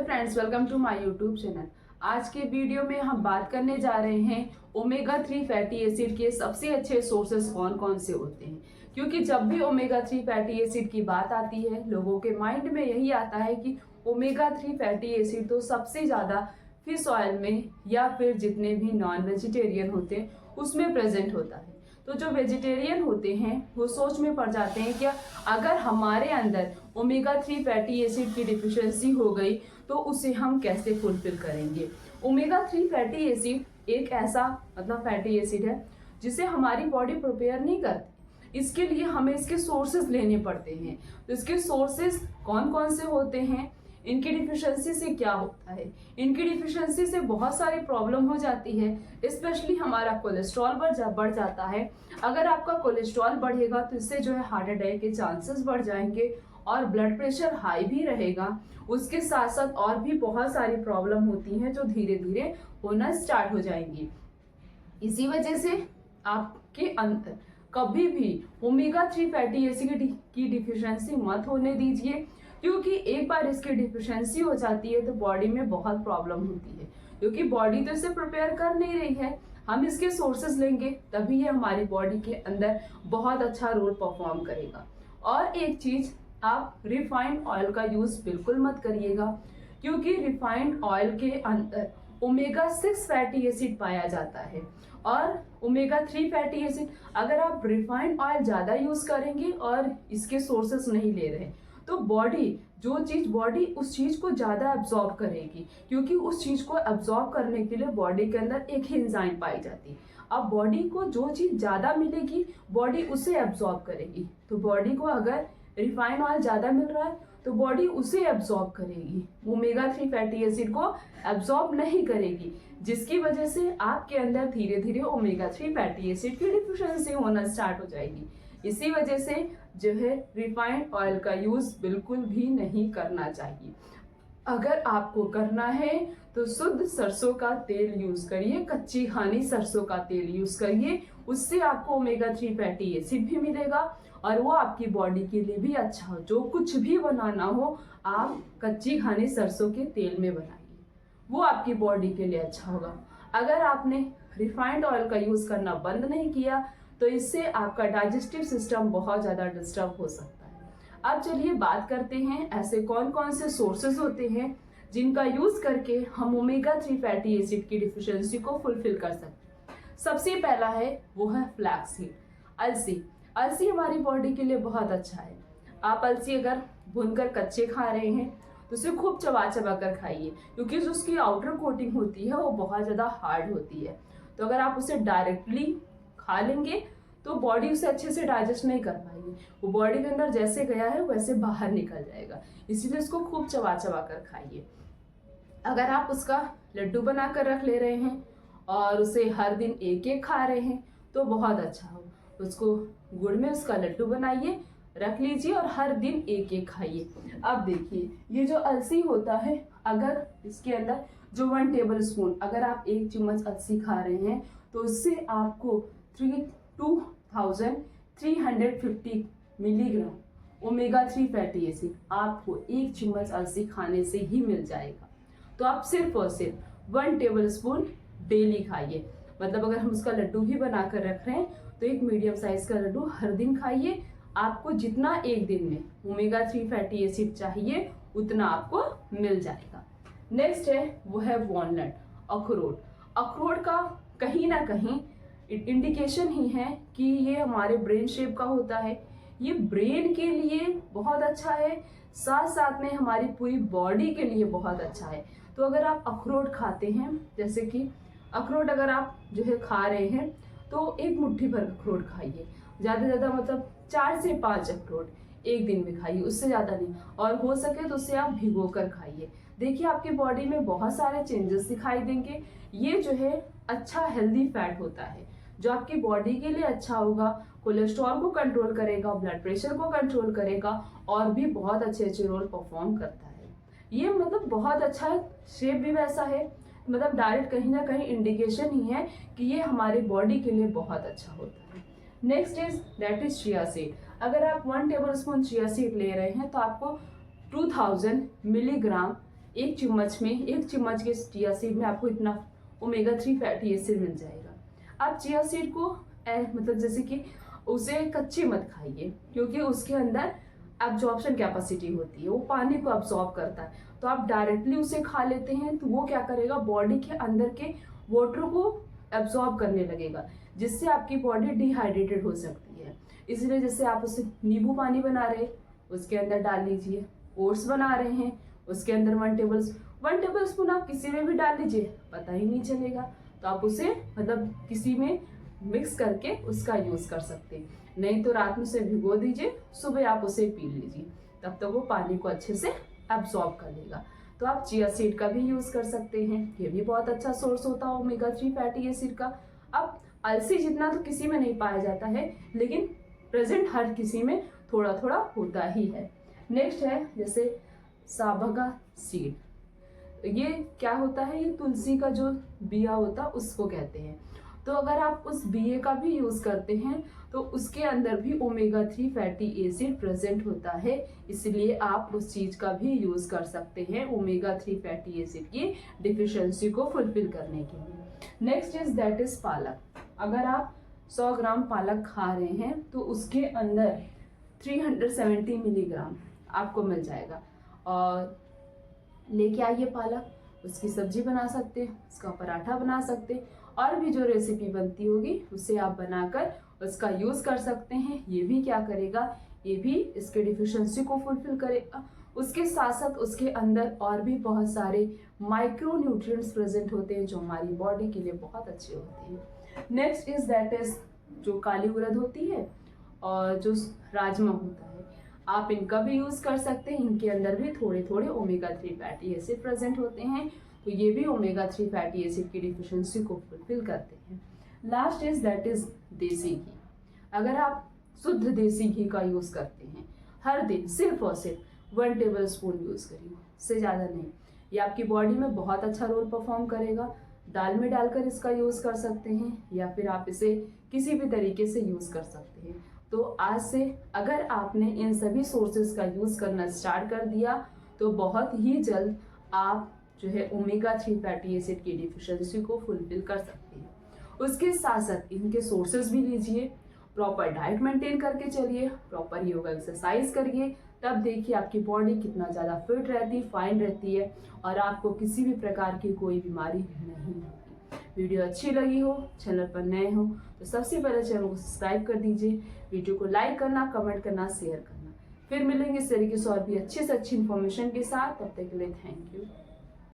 Friends, welcome to my YouTube channel. आज के video में हम बात करने जा रहे हैं ओमेगा 3 फैटी एसिड के सबसे अच्छे सोर्सेस कौन कौन से होते हैं। क्योंकि जब भी ओमेगा 3 फैटी एसिड की बात आती है, लोगों के माइंड में यही आता है कि ओमेगा 3 फैटी एसिड तो सबसे ज़्यादा फिश ऑयल में या फिर जितने भी नॉन वेजिटेरियन होते हैं उसमें प्रेजेंट होता है। तो जो वेजिटेरियन होते हैं वो सोच में पड़ जाते हैं कि अगर हमारे अंदर ओमेगा 3 फैटी एसिड की डिफिशिएंसी हो गई तो उसे हम कैसे फुलफिल करेंगे। ओमेगा 3 फैटी एसिड एक ऐसा फैटी एसिड है जिसे हमारी बॉडी प्रिपेयर नहीं करती। इसके लिए हमें इसके सोर्सेज लेने पड़ते हैं। तो इसके सोर्सेज कौन कौन से होते हैं, इनकी डिफिशिएंसी से क्या होता है। इनकी डिफिशिएंसी से बहुत सारी प्रॉब्लम हो जाती है, स्पेशली हमारा कोलेस्ट्रॉल बढ़ जाता है। अगर आपका कोलेस्ट्रॉल बढ़ेगा तो इससे जो है हार्ट अटैक के चांसेस बढ़ जाएंगे और ब्लड प्रेशर हाई भी रहेगा। उसके साथ साथ और भी बहुत सारी प्रॉब्लम होती हैं जो धीरे धीरे होना स्टार्ट हो जाएंगी। इसी वजह से आपके अंदर कभी भी ओमेगा 3 फैटी एसिड की डिफिशिएंसी मत होने दीजिए, क्योंकि एक बार इसकी डिफिशिएंसी हो जाती है तो बॉडी में बहुत प्रॉब्लम होती है। क्योंकि बॉडी तो इसे प्रिपेयर कर नहीं रही है, हम इसके सोर्सेज लेंगे तभी ये हमारी बॉडी के अंदर बहुत अच्छा रोल परफॉर्म करेगा। और एक चीज, आप रिफाइंड ऑयल का यूज बिल्कुल मत करिएगा, क्योंकि रिफाइंड ऑयल के अंदर ओमेगा 6 फैटी एसिड पाया जाता है और ओमेगा 3 फैटी एसिड। अगर आप रिफाइंड ऑयल ज्यादा यूज करेंगे और इसके सोर्सेस नहीं ले रहे तो बॉडी उस चीज को ज्यादा एब्जॉर्ब करेगी, क्योंकि उस चीज को एब्जॉर्ब करने के लिए बॉडी के अंदर एक ही एंजाइम पाई जाती है। अब बॉडी को जो चीज ज्यादा मिलेगी बॉडी उसे एब्जॉर्ब करेगी। तो बॉडी को अगर रिफाइंड ऑयल ज्यादा मिल रहा है तो बॉडी उसे एब्जॉर्ब करेगी, ओमेगा 3 फैटी एसिड को एब्जॉर्ब नहीं करेगी, जिसकी वजह से आपके अंदर धीरे धीरे ओमेगा 3 फैटी एसिड की डिफिशिएंसी होना स्टार्ट हो जाएगी। इसी वजह से जो है रिफाइंड ऑयल का यूज बिल्कुल भी नहीं करना चाहिए। अगर आपको करना है तो शुद्ध सरसों का तेल यूज करिए, कच्ची घानी सरसों का तेल यूज करिए। उससे आपको ओमेगा 3 फैटी एसिड भी मिलेगा और वो आपकी बॉडी के लिए भी अच्छा हो। जो कुछ भी बनाना हो आप कच्ची घानी सरसों के तेल में बनाइए, वो आपकी बॉडी के लिए अच्छा होगा। अगर आपने रिफाइंड ऑयल का यूज करना बंद नहीं किया तो इससे आपका डाइजेस्टिव सिस्टम बहुत ज़्यादा डिस्टर्ब हो सकता है। अब चलिए बात करते हैं ऐसे कौन कौन से सोर्सेज होते हैं जिनका यूज करके हम ओमेगा 3 फैटी एसिड की डिफिशिएंसी को फुलफिल कर सकते हैं। सबसे पहला है वो है फ्लैक्स सीड, अलसी। अलसी हमारी बॉडी के लिए बहुत अच्छा है। आप अलसी अगर भूनकर कच्चे खा रहे हैं तो उसे खूब चबा चबा कर खाइए, क्योंकि जो उसकी आउटर कोटिंग होती है वो बहुत ज़्यादा हार्ड होती है। तो अगर आप उसे डायरेक्टली खा लेंगे तो बॉडी उसे अच्छे से डाइजेस्ट नहीं कर पाएगी, वो बॉडी के अंदर जैसे गया है वैसे बाहर निकल जाएगा। इसीलिए उसको खूब चबा चबा कर खाइए। अगर आप उसका लड्डू बना कर रख ले रहे हैं और उसे हर दिन एक एक खा रहे हैं तो बहुत अच्छा हो। उसको गुड़ में उसका लड्डू बनाइए, रख लीजिए और हर दिन एक एक खाइए। अब देखिए ये जो अलसी होता है, अगर इसके अंदर जो 1 टेबल स्पून अगर आप 1 चम्मच अलसी खा रहे हैं तो उससे आपको 2350 मिलीग्राम ओमेगा 3 फैटी एसिड आपको 1 चम्मच अलसी खाने से ही मिल जाएगा। तो आप सिर्फ और सिर्फ 1 टेबल स्पून डेली खाइए। अगर हम उसका लड्डू भी बनाकर रख रहे हैं तो एक मीडियम साइज का लड्डू हर दिन खाइए। आपको जितना एक दिन में ओमेगा 3 फैटी एसिड चाहिए उतना आपको मिल जाएगा। नेक्स्ट है वो है वॉलनट, अखरोट। अखरोट का कहीं ना कहीं इंडिकेशन ही है कि ये हमारे ब्रेन शेप का होता है। ये ब्रेन के लिए बहुत अच्छा है, साथ साथ में हमारी पूरी बॉडी के लिए बहुत अच्छा है। तो अगर आप अखरोट खाते हैं, जैसे कि अखरोट अगर आप जो है खा रहे हैं तो एक मुट्ठी भर अखरोट खाइए, ज़्यादा से ज़्यादा 4 से 5 अखरोट एक दिन में खाइए, उससे ज़्यादा नहीं। और हो सके तो उसे आप भिगो कर खाइए। देखिए आपकी बॉडी में बहुत सारे चेंजेस दिखाई देंगे। ये जो है अच्छा हेल्दी फैट होता है जो आपकी बॉडी के लिए अच्छा होगा, कोलेस्ट्रॉल को कंट्रोल करेगा, ब्लड प्रेशर को कंट्रोल करेगा और भी बहुत अच्छे अच्छे रोल परफॉर्म करता है। ये बहुत अच्छा है, शेप भी वैसा है, डायरेक्ट कहीं ना कहीं इंडिकेशन ही है कि ये हमारी बॉडी के लिए बहुत अच्छा होता है। Next is that is chia seed. अगर आप 1 टेबल स्पून चिया सीड ले रहे हैं तो आपको 2000 मिलीग्राम एक चम्मच के चिया सीड में आपको इतना ओमेगा 3 फैटी एसिड मिल जाएगा। आप चिया सीड को मतलब जैसे कि उसे कच्ची मत खाइए, क्योंकि उसके अंदर एब्जॉर्प्शन कैपेसिटी होती है, वो पानी को एब्जॉर्ब करता है। तो आप डायरेक्टली उसे खा लेते हैं तो वो क्या करेगा, बॉडी के अंदर के वाटर को एब्जॉर्ब करने लगेगा, जिससे आपकी बॉडी डिहाइड्रेटेड हो सकती है। इसलिए जैसे आप उसे नींबू पानी बना रहे उसके अंदर डाल लीजिए, ओट्स बना रहे हैं उसके अंदर 1 टेबल स्पून आप किसी में भी डाल लीजिए, पता ही नहीं चलेगा। तो आप उसे मतलब किसी में मिक्स करके उसका यूज कर सकते हैं। नहीं तो रात में उसे भिगो दीजिए, सुबह आप उसे पी लीजिए, तब तक वो पानी को अच्छे से एब्जॉर्ब कर लेगा। तो आप चिया सीड का भी यूज कर सकते हैं, ये भी बहुत अच्छा सोर्स होता है ओमेगा 3 फैटी एसिड का। अब अलसी जितना तो किसी में नहीं पाया जाता है, लेकिन प्रेजेंट हर किसी में थोड़ा थोड़ा होता ही है। नेक्स्ट है जैसे साबगा सीड। ये क्या होता है, ये तुलसी का जो बिया होता है उसको कहते हैं। तो अगर आप उस बीए का भी यूज करते हैं तो उसके अंदर भी ओमेगा 3 फैटी एसिड प्रेजेंट होता है, इसलिए आप उस चीज का भी यूज कर सकते हैं ओमेगा 3 फैटी एसिड की डिफिशियंसी को फुलफिल करने के लिए। नेक्स्ट इज दैट इज पालक। अगर आप 100 ग्राम पालक खा रहे हैं तो उसके अंदर 370 मिलीग्राम आपको मिल जाएगा। और लेके आइए पालक, उसकी सब्जी बना सकते हैं, उसका पराठा बना सकते हैं, और भी जो रेसिपी बनती होगी उसे आप बनाकर उसका यूज कर सकते हैं। ये भी क्या करेगा, ये भी इसके डिफिशियंसी को फुलफिल करेगा। उसके साथ साथ उसके अंदर और भी बहुत सारे माइक्रो न्यूट्रिएंट्स प्रेजेंट होते हैं जो हमारी बॉडी के लिए बहुत अच्छे होते हैं। नेक्स्ट इज दैट इज जो काली उड़द होती है और जो राजमा होता है, आप इनका भी यूज कर सकते हैं। इनके अंदर भी थोड़े थोड़े ओमेगा 3 फैटी एसिड प्रेजेंट होते हैं, तो ये भी ओमेगा 3 फैटी एसिड की डिफिशियंसी को फुलफिल करते हैं। लास्ट इज दैट इज देसी घी। अगर आप शुद्ध देसी घी का यूज करते हैं हर दिन, सिर्फ और सिर्फ 1 टेबल स्पून यूज करिए, उससे ज़्यादा नहीं। ये आपकी बॉडी में बहुत अच्छा रोल परफॉर्म करेगा। दाल में डालकर इसका यूज कर सकते हैं, या फिर आप इसे किसी भी तरीके से यूज कर सकते हैं। तो आज से अगर आपने इन सभी सोर्सेज का यूज करना स्टार्ट कर दिया तो बहुत ही जल्द आप जो है ओमेगा 3 फैटी एसिड की डिफिशियंसी को फुलफिल कर सकते हैं। उसके साथ साथ इनके सोर्सेज भी लीजिए, प्रॉपर डाइट मेंटेन करके चलिए, प्रॉपर योगा एक्सरसाइज करिए, तब देखिए आपकी बॉडी कितना ज़्यादा फिट रहती है, फाइन रहती है, और आपको किसी भी प्रकार की कोई बीमारी नहीं होगी। वीडियो अच्छी लगी हो, चैनल पर नए हो तो सबसे पहले चैनल को सब्सक्राइब कर दीजिए, वीडियो को लाइक करना, कमेंट करना, शेयर करना। फिर मिलेंगे इस तरीके से और भी अच्छी से अच्छी इन्फॉर्मेशन के साथ। तब तक के लिए थैंक यू।